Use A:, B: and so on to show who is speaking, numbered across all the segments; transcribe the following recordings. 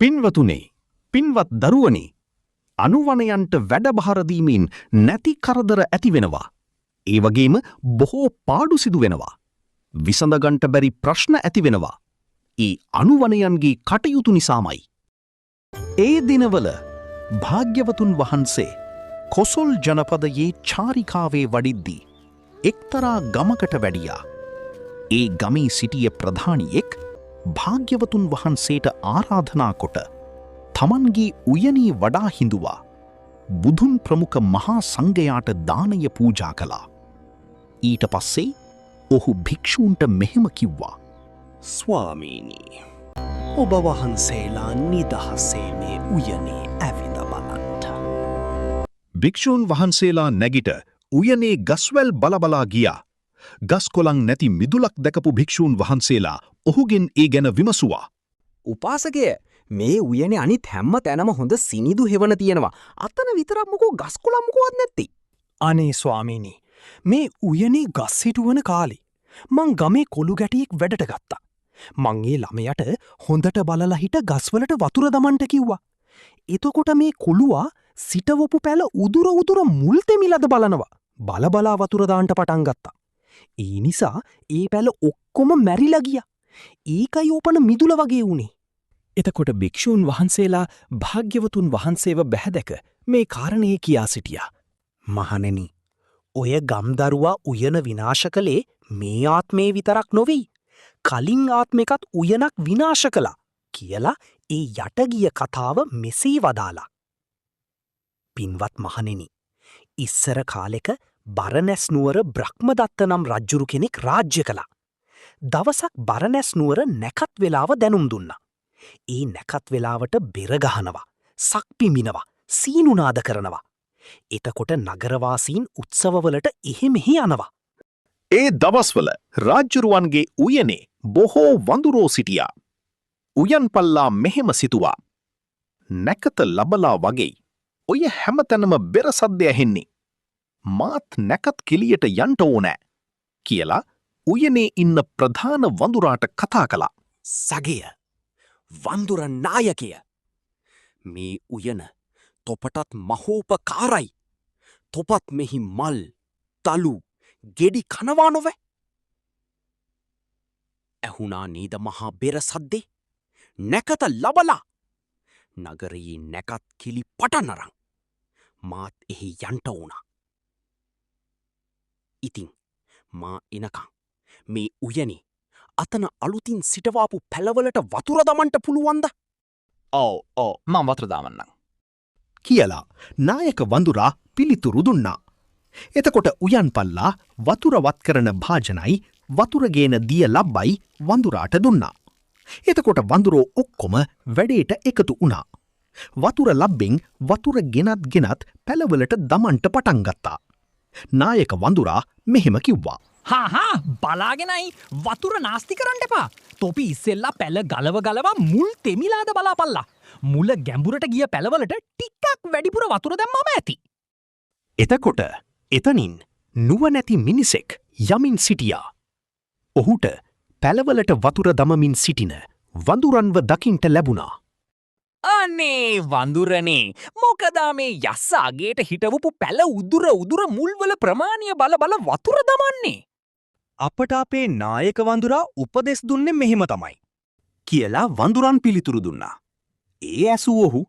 A: පින්වතුනේ, පින්වත් දරුවනි, අනුවනයන්ට වැඩබහර දීමෙන් නැති කරදර ඇති වෙනවා. ඒ වගේම බොහෝ පාඩු සිදු වෙනවා. විසඳගන්ට බැරි ප්‍රශ්න ඇති වෙනවා. ඒ අනුවනයන්ගේ කටයුතු නිසාමයි. ඒ දිනවල භාග්‍යවතුන් වහන්සේ කොසොල් ජනපදයේ චාරිකාවේ වඩිද්දී එක්තරා ගමකට වැඩියා. ඒ ගමේ සිටිය ප්‍රධානියෙක් භාග්‍යවතුන් වහන්සේට ආරාධනා කොට තමන්ගේ උයනී වඩා හිඳුවා බුදුන් ප්‍රමුඛ මහා සංඝයාට දානය පූජා කළා. ඊට පස්සේ ඔහු භික්ෂූන්ට මෙහෙම කිව්වා.
B: ස්වාමීනි, ඔබ වහන්සේලා නිදහසේ මේ උයනේ ඇවිද බලන්ට.
A: භික්ෂූන් වහන්සේලා නැගිට උයනේ ගස්වැල් බලබලා ගියා. ගස්කොළන් නැති මිදුලක් දැකපු භික්ෂූන් වහන්සේලා ඔහුගෙන් ඒ ගැන විමසුවා.
C: උපාසකය, මේ උයනේ අනිත් හැම්ම තැනම හොඳ සිනිදු හෙවන තියෙනවා. අතන විතරක් මොකෝ ගස්කොළන් මොකවත් නැත්තේ.
B: අනේ ස්වාමීනි, මේ උයනේ ගස් හිටුවන කාලේ මං ගමේ කොළු ගැටියෙක් වැඩට ගත්තා. මං ඒ ළමයට හොඳට බලලා හිට ගස්වලට වතුර දමන්ට කිව්වා. එතකොට මේ කොළුවා සිටවපු පැල උදුර මුල් තෙමිලද බලනවා. බලබලා වතුර දාන්ට පටන් ගත්තා. ඒ නිසා ඒ පැල ඔක්කොම මැරිලා ගියා. ඒකයි ඕපන මිදුල වගේ වුණේ.
C: එතකොට භික්ෂූන් වහන්සේලා භාග්‍යවතුන් වහන්සේව බැහැදැක මේ කාරණයේ කියා සිටියා.
B: මහණෙනි, ඔය ගම්දරුවා උයන විනාශ කළේ මේ ආත්මේ විතරක් නොවෙයි. කලින් ආත්මෙකත් උයනක් විනාශ කළා කියලා ඒ යටගිය කතාව මෙසේ වදාලා. පින්වත් මහණෙනි, ඉස්සර කාලෙක බරණැස් නුවර බ්‍රහ්මදත්ත නම් රජ්ජුරු කෙනෙක් රාජ්‍ය කළා. දවසක් බරණැස් නුවර නැකත් වෙලාව දැනුම් දුන්නා. ඒ නැකත් වෙලාවට බෙර ගහනවා, සක්පිමිනවා, සීනුනාද කරනවා. එතකොට නගරවාසීන් උත්සවවලට එහෙ මෙහි යනවා.
A: ඒ දවස්වල රාජ්ජුරුවන්ගේ උයනේ බොහෝ වඳුරෝ සිටියා. උයන්පල්ලා මෙහෙම සිතුවා. නැකත ලබලා වගේ ඔය හැමතැනම බෙර සද්ද ඇහෙන්නේ. මාත් නැකත් කෙලියට යන්ට ඕනෑ කියලා උයනේ ඉන්න ප්‍රධාන වඳුරාට කතා කළා.
C: සගය, වඳුර නායකය, මේ උයන තොපටත් මහෝපකාරයි. තොපත් මෙහි මල්, තලු, ගෙඩි කනවා නොවැ. ඇහුණා නීද මහා බෙර සද්දේ? නැකත ලබලා නගරයේ නැකත් කිලි පටනරං මාත් එහි යන්ට ඕනා. ඉතින් මා එනකං මේ උයනේ අතන අලුතින් සිටවාපු පැලවලට වතුර දමන්ට පුළුවන්ද?
B: ඔව් මං වතුර දාමන්නම් කියලා නායක වඳුරා පිළිතුරු දුන්නා. එතකොට උයන්පල්ලා වතුරවත් කරන භාජනයි වතුරගේන දිය ලබ්බයි වඳුරාට දුන්නා. එතකොට වඳුරෝ ඔක්කොම වැඩේට එකතු වුණා. වතුර ලබ්බෙන් වතුර ගෙනත් පැලවලට දමන්ට පටන් ගත්තා. නායක වඳුරා මෙහෙම කිව්වා.
D: හා බලාගෙනයි වතුර නාස්ති කරන්න එපා. තොපි ඉස්සෙල්ලා පැල ගලවා මුල් තෙමිලාද බලාපල්ලා. මුල ගැඹුරට ගිය පැලවලට ටිකක් වැඩිපුර වතුර දැම්මම ඇති.
B: එතකොට එතනින් නුවණැති මිනිසෙක් යමින් සිටියා. ඔහුට පැලවලට වතුර දමමින් සිටින වඳුරන්ව දකින්ට ලැබුණා.
D: අනේ වඳුරනේ, මොකදා මේ යස්ස අගේට හිටවපු පැල උදුර මුල්වල ප්‍රමාණය බල වතුර දමන්නේ?
B: අපට අපේ නායක වඳුරා උපදෙස් දුන්නේ මෙහෙම තමයි කියලා වඳුරන් පිළිතුරු දුන්නා. ඒ ඇසූ ඔහු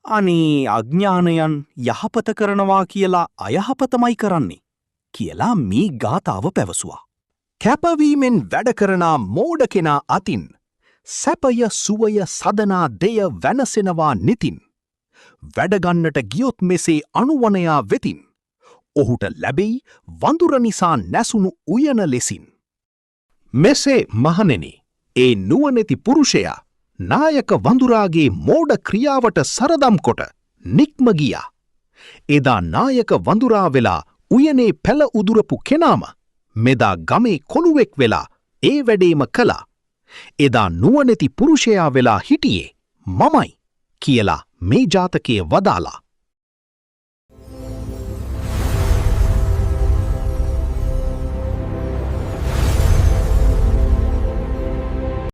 B: අනේ අඥානයන් යහපත කරනවා කියලා අයහපතමයි කරන්නේ කියලා මේ ගාථාව පැවසුවා. කැපවීමෙන් වැඩ කරනා මෝඩ කෙනා අතින් සැපය සුවය සදනා දෙය වැනසෙනවා නිතින්. වැඩගන්නට ගියොත් මෙසේ අනුවනයා වෙතින් ඔහුට ලැබෙයි වඳුර නිසා නැසුණු උයන ලෙසින්. මෙසේ මහණෙනි, ඒ නුවණැති පුරුෂයා නායක වඳුරාගේ මෝඩ ක්‍රියාවට සරදම් කොට නික්ම ගියා. එදා නායක වඳුරා වෙලා උයනේ පැල උදුරපු කෙනාම මෙදා ගමේ කොළුවෙක් වෙලා ඒ වැඩේම කළා. එදා නුවණැති පුරුෂයා වෙලා හිටියේ මමයි කියලා මේ ජාතකයේ වදාලා.